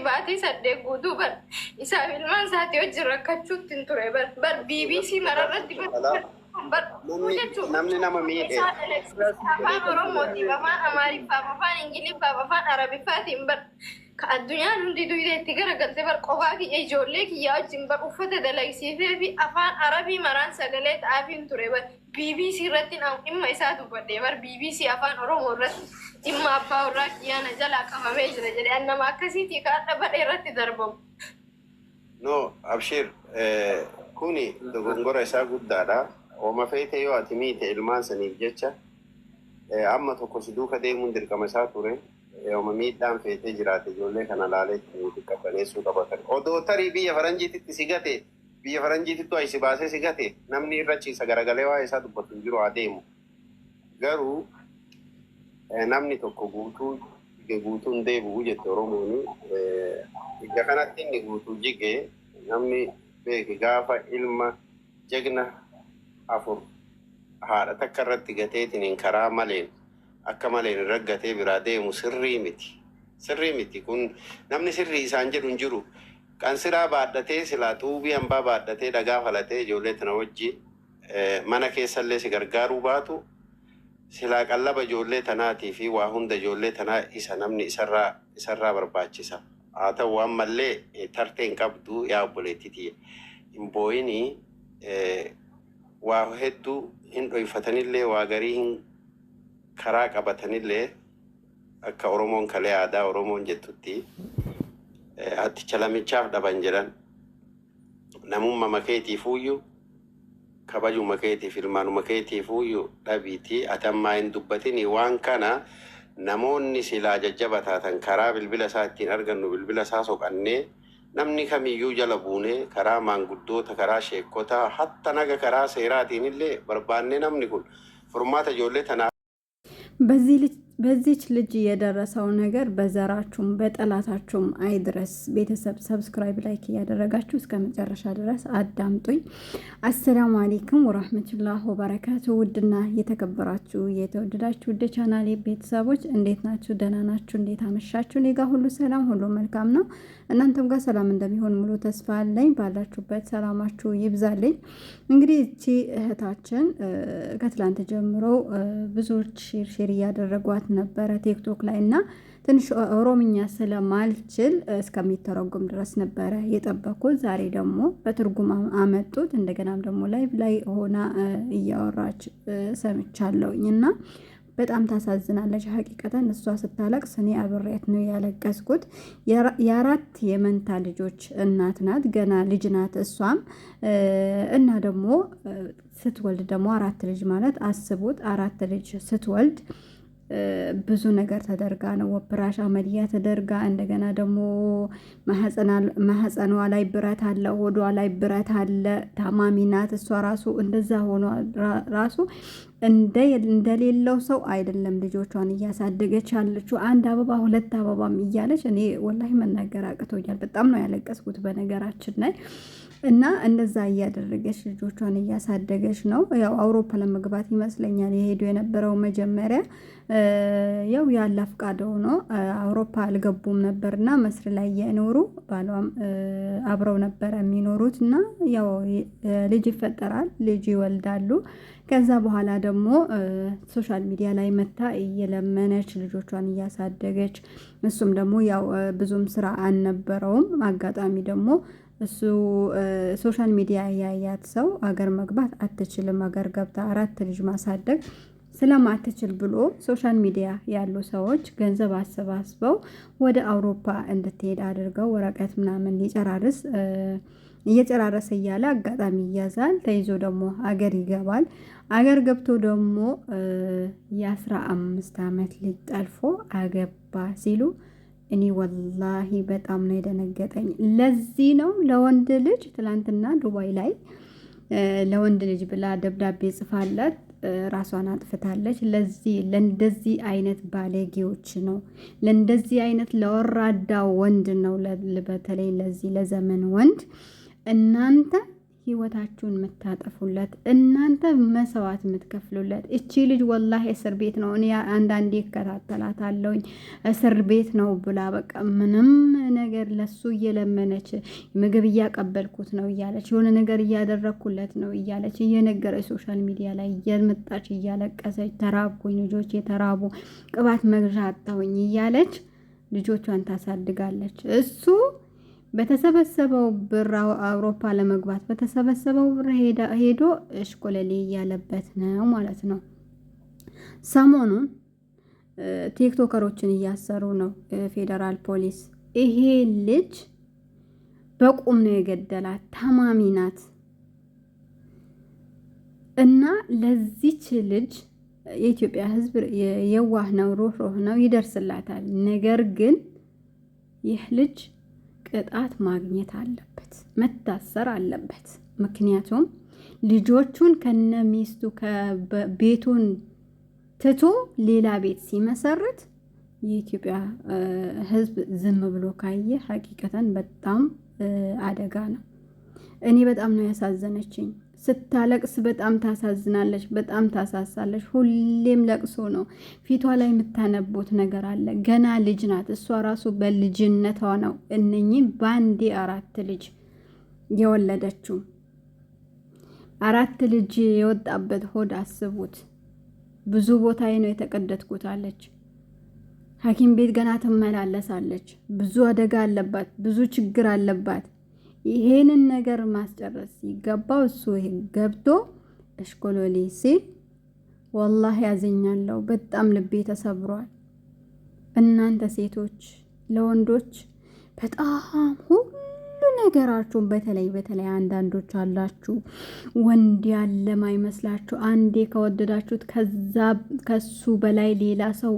baatee saddeet guutuu bar isaaf ilmaan isaatii hojii rakkachuutti hin ture bar BBC mararratti namni nama miidhe afaan Oromootiif afaan Amaariffaaf afaan Ingiliffaaf afaan Arabiffaatiin bar ka addunyaan hundi duydeetti garagalte bar qofaa kiyya ijoollee kiyyaa wajjin bar uffata dalagsiisee fi afaan Arabii maraan sagalee ta'aafiin ture bar BBC irratti dhimma isaa dubbadhee bar BBC afaan Oromoo irratti dhimma abbaa warraa kiyyaana jalaa qabamee jira jedhee annama akkasiitii kaadha badhee irratti darbamu. No, abshir kuni dogongora isaa guddaadha. Oma feete yoo ati miite ilmaan saniif jecha amma tokko si duuka deemuun dirqama isaa ture. Oma miidhaan feetee jiraate ijoollee kana laaleetti nuti qabbaneessuu qabatan. Odoo tarii biyya faranjiititti si gate biyya faranjiitittu ayisi baasee si gate namni irra ciisa garagalee waa'ee isaa dubbatu hin jiru haa deemu. Garuu namni tokko guutuun deebi'u jette Oromooni biyya kanatti inni guutuu jigee namni beeke gaafa ilma jagna afur haadha takka irratti gateetiin karaa maleen akka maleen raggatee biraa deemu sirrii miti kun namni sirrii isaan jedhu hin jiru qansiraa baadhatee silaa xuubii hambaa baadhatee dhagaa falatee ijoollee tana wajji mana keessallee si gargaaruu baatu silaa qallaba ijoollee tanaatii fi waa hunda ijoollee tanaa isa namni isarraa barbaachisa haa ta'u waan mallee tarteen qabdu yaa obboleettitii hin booyinii waa hedduu hin dhoyfatanillee waa garii hin karaa qabatanillee akka Oromoon kalee aadaa Oromoon jettutti ati chalamichaaf dhaban jedhan namumma makeetiifuyyuu kabajuma keetiif ilmaanuma keetiifuyyuu dhabiitii atammaa hin dubbatini waan kana namoonni silaa jajjabataatan karaa bilbila isaa ittiin argannu bilbila isaa soqannee namni kamiyyuu jala buunee karaa maanguddoota karaa sheekkotaa hatta naga karaa seeraatiin illee barbaannee namni kun furmaata ijoollee tanaa በዚች ልጅ የደረሰው ነገር በዘራችሁም በጠላታችሁም አይድረስ። ቤተሰብ ሰብስክራይብ ላይክ እያደረጋችሁ እስከ መጨረሻ ድረስ አዳምጡኝ። አሰላሙ አለይኩም ወራህመቱላሂ ወበረካቱ። ውድና የተከበራችሁ የተወደዳችሁ ውድ ቻናሌ ቤተሰቦች እንዴት ናችሁ? ደህና ናችሁ? እንዴት አመሻችሁ? እኔ ጋር ሁሉ ሰላም ሁሉ መልካም ነው። እናንተም ጋር ሰላም እንደሚሆን ሙሉ ተስፋ አለኝ። ባላችሁበት ሰላማችሁ ይብዛልኝ። እንግዲህ እቺ እህታችን ከትላንት ጀምሮ ብዙዎች ሼር እያደረጓት ነበረ ቲክቶክ ላይ እና ትንሽ ኦሮምኛ ስለማልችል እስከሚተረጉም ድረስ ነበረ የጠበኩት። ዛሬ ደግሞ በትርጉም አመጡት። እንደገናም ደግሞ ላይቭ ላይ ሆና እያወራች ሰምቻለሁኝ እና በጣም ታሳዝናለች። ሀቂቀተን እሷ ስታለቅስ እኔ አብሬያት ነው ያለቀስኩት። የአራት የመንታ ልጆች እናት ናት። ገና ልጅ ናት እሷም እና ደግሞ ስትወልድ ደግሞ አራት ልጅ ማለት አስቡት። አራት ልጅ ስትወልድ ብዙ ነገር ተደርጋ ነው ወፕራሽ አመልያ ተደርጋ እንደገና ደግሞ ማህፀኗ ላይ ብረት አለ፣ ሆዷ ላይ ብረት አለ። ታማሚ ናት እሷ ራሱ እንደዛ ሆኖ ራሱ እንደሌለው ሰው አይደለም ልጆቿን እያሳደገች ያለችው። አንድ አበባ ሁለት አበባም እያለች እኔ ወላሂ መናገር አቅቶኛል። በጣም ነው ያለቀስኩት በነገራችን ላይ እና እንደዛ እያደረገች ልጆቿን እያሳደገች ነው። ያው አውሮፓ ለመግባት ይመስለኛል የሄዱ የነበረው መጀመሪያ ያው ያለ ፍቃድ ሆኖ አውሮፓ አልገቡም ነበርና መስር ላይ የኖሩ ባሏም አብረው ነበር የሚኖሩት እና ያው ልጅ ይፈጠራል፣ ልጅ ይወልዳሉ። ከዛ በኋላ ደግሞ ሶሻል ሚዲያ ላይ መታ እየለመነች ልጆቿን እያሳደገች እሱም ደግሞ ያው ብዙም ስራ አልነበረውም። አጋጣሚ ደግሞ እሱ ሶሻል ሚዲያ ያያት ሰው አገር መግባት አትችልም፣ አገር ገብታ አራት ልጅ ማሳደግ ስለማትችል ብሎ ሶሻል ሚዲያ ያሉ ሰዎች ገንዘብ አሰባስበው ወደ አውሮፓ እንድትሄድ አድርገው ወረቀት ምናምን እየጨራረሰ እያለ አጋጣሚ ይያዛል። ተይዞ ደግሞ አገር ይገባል። አገር ገብቶ ደግሞ የ15 ዓመት ልጅ ጠልፎ አገባ ሲሉ እኔ ወላሂ በጣም ነው የደነገጠኝ። ለዚህ ነው ለወንድ ልጅ ትላንትና ዱባይ ላይ ለወንድ ልጅ ብላ ደብዳቤ ጽፋለት ራሷን አጥፍታለች። ለእንደዚህ አይነት ባለጌዎች ነው፣ ለእንደዚህ አይነት ለወራዳ ወንድ ነው። በተለይ ለዚህ ለዘመን ወንድ እናንተ ህይወታችሁን የምታጠፉለት እናንተ መስዋዕት የምትከፍሉለት። እቺ ልጅ ወላሂ እስር ቤት ነው። እኔ አንዳንዴ እከታተላታለሁኝ። እስር ቤት ነው ብላ በቃ ምንም ነገር ለሱ እየለመነች ምግብ እያቀበልኩት ነው እያለች የሆነ ነገር እያደረግኩለት ነው እያለች እየነገረች ሶሻል ሚዲያ ላይ እየመጣች እያለቀሰች ተራብኩኝ፣ ልጆች የተራቡ ቅባት መግዣ አጣሁኝ እያለች ልጆቿን ታሳድጋለች። እሱ በተሰበሰበው ብር አውሮፓ ለመግባት በተሰበሰበው ብር ሄዶ እሽኮለሌ እያለበት ነው ማለት ነው። ሰሞኑን ቲክቶከሮችን እያሰሩ ነው ፌዴራል ፖሊስ። ይሄ ልጅ በቁም ነው የገደላት። ታማሚ ናት እና ለዚች ልጅ የኢትዮጵያ ሕዝብ የዋህ ነው፣ ሩህሩህ ነው፣ ይደርስላታል። ነገር ግን ይህ ልጅ ቅጣት ማግኘት አለበት፣ መታሰር አለበት። ምክንያቱም ልጆቹን ከነ ሚስቱ ቤቱን ትቶ ሌላ ቤት ሲመሰርት የኢትዮጵያ ሕዝብ ዝም ብሎ ካየ ሐቂቀተን በጣም አደጋ ነው። እኔ በጣም ነው ያሳዘነችኝ። ስታለቅስ በጣም ታሳዝናለች፣ በጣም ታሳሳለች። ሁሌም ለቅሶ ነው ፊቷ ላይ የምታነቦት ነገር አለ። ገና ልጅ ናት እሷ ራሱ በልጅነቷ ነው እነኚህ ባንዴ 4 ልጅ የወለደችው። 4 ልጅ የወጣበት ሆድ አስቡት። ብዙ ቦታ ነው የተቀደድኩት አለች። ሐኪም ቤት ገና ትመላለሳለች። ብዙ አደጋ አለባት፣ ብዙ ችግር አለባት። ይሄንን ነገር ማስጨረስ ሲገባው እሱ ገብቶ እሽኮሎሌ ሲል ወላሂ ያዘኛለሁ። በጣም ልቤ ተሰብሯል። እናንተ ሴቶች ለወንዶች በጣም ሁሉ ነገራችሁን በተለይ አንዳንዶች አላችሁ ወንድ ያለ ማይመስላችሁ። አንዴ ከወደዳችሁት ከሱ በላይ ሌላ ሰው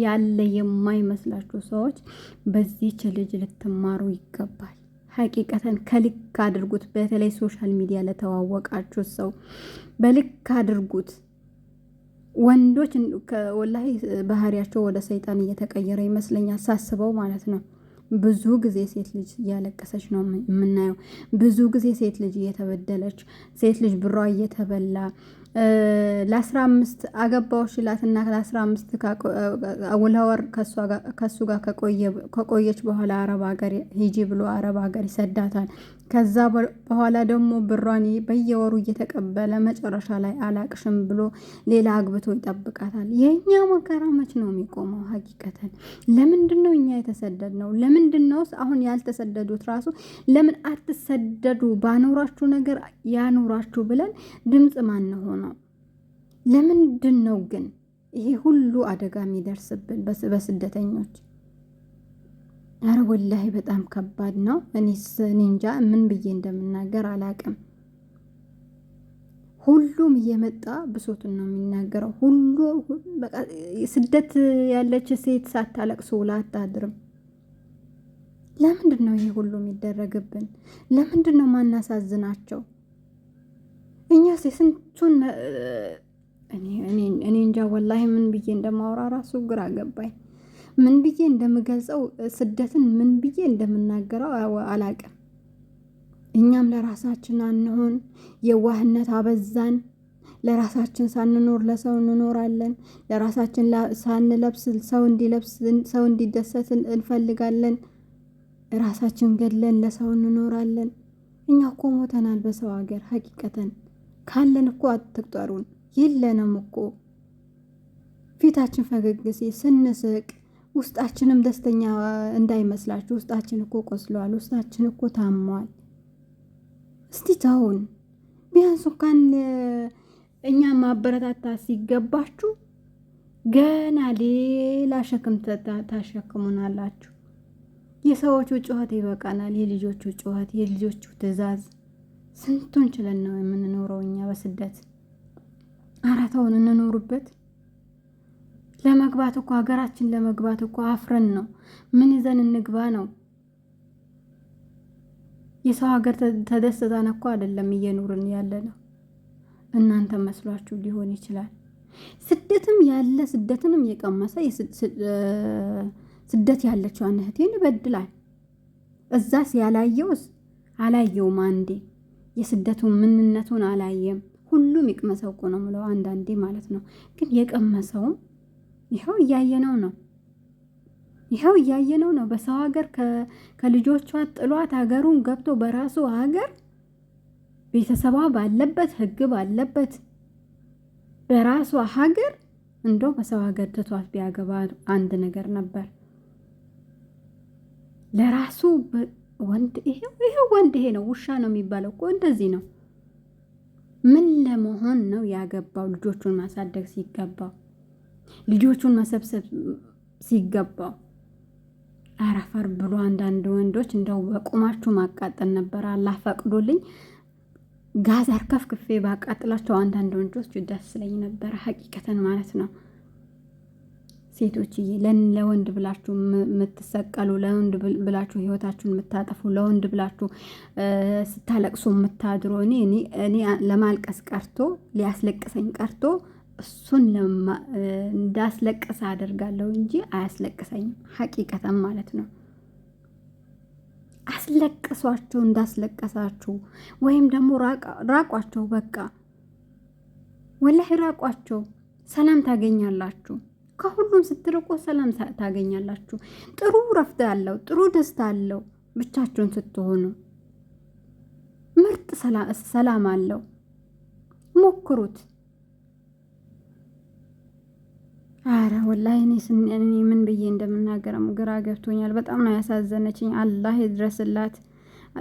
ያለ የማይመስላችሁ ሰዎች በዚህች ልጅ ልትማሩ ይገባል። ሐቂቀተን ከልክ አድርጉት። በተለይ ሶሻል ሚዲያ ለተዋወቃችሁ ሰው በልክ አድርጉት። ወንዶች ወላሂ ባህሪያቸው ወደ ሰይጣን እየተቀየረ ይመስለኛል ሳስበው ማለት ነው። ብዙ ጊዜ ሴት ልጅ እያለቀሰች ነው የምናየው። ብዙ ጊዜ ሴት ልጅ እየተበደለች፣ ሴት ልጅ ብሯ እየተበላ ለ15 አገባዎች ላትና ለ15 ውለወር ከሱ ጋር ከቆየች በኋላ አረብ ሀገር ሂጂ ብሎ አረብ ሀገር ይሰዳታል። ከዛ በኋላ ደግሞ ብሯን በየወሩ እየተቀበለ መጨረሻ ላይ አላቅሽም ብሎ ሌላ አግብቶ ይጠብቃታል። የእኛ መከራ መች ነው የሚቆመው? ሀቂቀተን ለምንድን ነው እኛ የተሰደድ ነው? ለምንድን ነውስ አሁን ያልተሰደዱት ራሱ ለምን አትሰደዱ? ባኖራችሁ ነገር ያኖራችሁ ብለን ድምፅ ማን ሆነው? ለምንድን ነው ግን ይሄ ሁሉ አደጋ የሚደርስብን በስደተኞች? አረ ወላሂ በጣም ከባድ ነው። እኔ እንጃ ምን ብዬ እንደምናገር አላቅም። ሁሉም እየመጣ ብሶቱን ነው የሚናገረው። ሁሉ በቃ ስደት ያለች ሴት ሳታለቅስ ውላ አታድርም። ለምንድን ነው ይሄ ሁሉ የሚደረግብን? ለምንድን ነው ማናሳዝናቸው? እኛ ስንቱን እኔ እንጃ ወላሂ ምን ብዬ እንደማወራ ራሱ ግራ ገባኝ። ምን ብዬ እንደምገልጸው ስደትን ምን ብዬ እንደምናገረው አላቅም። እኛም ለራሳችን አንሆን፣ የዋህነት አበዛን። ለራሳችን ሳንኖር ለሰው እንኖራለን። ለራሳችን ሳንለብስ ሰው እንዲለብስ ሰው እንዲደሰት እንፈልጋለን። ራሳችን ገድለን ለሰው እንኖራለን። እኛ እኮ ሞተናል በሰው ሀገር። ሀቂቀተን ካለን እኮ አትቅጠሩን። የለንም እኮ ፊታችን ፈገግ ሲል ስንስቅ ውስጣችንም ደስተኛ እንዳይመስላችሁ። ውስጣችን እኮ ቆስሏል። ውስጣችን እኮ ታሟል። እስቲ ተውን። ቢያንስ እንኳን እኛ ማበረታታ ሲገባችሁ ገና ሌላ ሸክም ታሸክሙናላችሁ። የሰዎቹ ጩኸት ይበቃናል። የልጆቹ ጩኸት፣ የልጆቹ ትዕዛዝ። ስንቱን ችለን ነው የምንኖረው እኛ በስደት። አራታውን እንኖሩበት። ለመግባት እኮ ሀገራችን ለመግባት እኮ አፍረን ነው። ምን ይዘን እንግባ ነው? የሰው ሀገር ተደስተን እኮ አይደለም እየኖርን ያለ ነው። እናንተ መስሏችሁ ሊሆን ይችላል። ስደትም ያለ ስደትንም የቀመሰ ስደት ያለችው እህቴን ይበድላል። እዛስ ያላየውስ አላየውም። አንዴ የስደቱን ምንነቱን አላየም። ሁሉም ይቅመሰው እኮ ነው የምለው አንዳንዴ ማለት ነው። ግን የቀመሰውም ይኸው እያየነው ነው። ይኸው እያየነው ነው። በሰው ሀገር ከልጆቿ ጥሏት ሀገሩን ገብቶ በራሱ ሀገር ቤተሰቧ ባለበት ህግ ባለበት በራሷ ሀገር እንደው በሰው ሀገር ትቷት ቢያገባ አንድ ነገር ነበር። ለራሱ ወንድ ይሄው ወንድ ይሄ ነው ውሻ ነው የሚባለው እኮ እንደዚህ ነው። ምን ለመሆን ነው ያገባው? ልጆቹን ማሳደግ ሲገባው፣ ልጆቹን መሰብሰብ ሲገባው አረፈር ብሎ አንዳንድ ወንዶች እንደው በቁማችሁ ማቃጠል ነበር። አላህ ፈቅዶልኝ ጋዝ አርከፍክፌ ባቃጥላቸው አንዳንድ ወንዶች ደስ ስለኝ ነበር ሀቂቀተን ማለት ነው። ሴቶችዬ ለወንድ ብላችሁ የምትሰቀሉ፣ ለወንድ ብላችሁ ህይወታችሁን የምታጠፉ፣ ለወንድ ብላችሁ ስታለቅሱ የምታድሩ እኔ ለማልቀስ ቀርቶ ሊያስለቅሰኝ ቀርቶ እሱን እንዳስለቅስ አደርጋለሁ እንጂ አያስለቅሰኝም። ሀቂቀተን ማለት ነው። አስለቅሷቸው እንዳስለቀሳችሁ ወይም ደግሞ ራቋቸው። በቃ ወላሂ ራቋቸው። ሰላም ታገኛላችሁ። ከሁሉም ስትርቁ ሰላም ታገኛላችሁ። ጥሩ ረፍት አለው፣ ጥሩ ደስታ አለው። ብቻችሁን ስትሆኑ ምርጥ ሰላም አለው። ሞክሩት። አረ ወላሂ እኔ ምን ብዬ እንደምናገረም ግራ ገብቶኛል። በጣም ነው ያሳዘነችኝ። አላህ ይድረስላት፣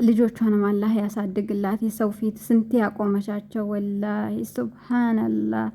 ልጆቿንም አላህ ያሳድግላት። የሰው ፊት ስንት ያቆመቻቸው ወላሂ ሱብሃንአላህ።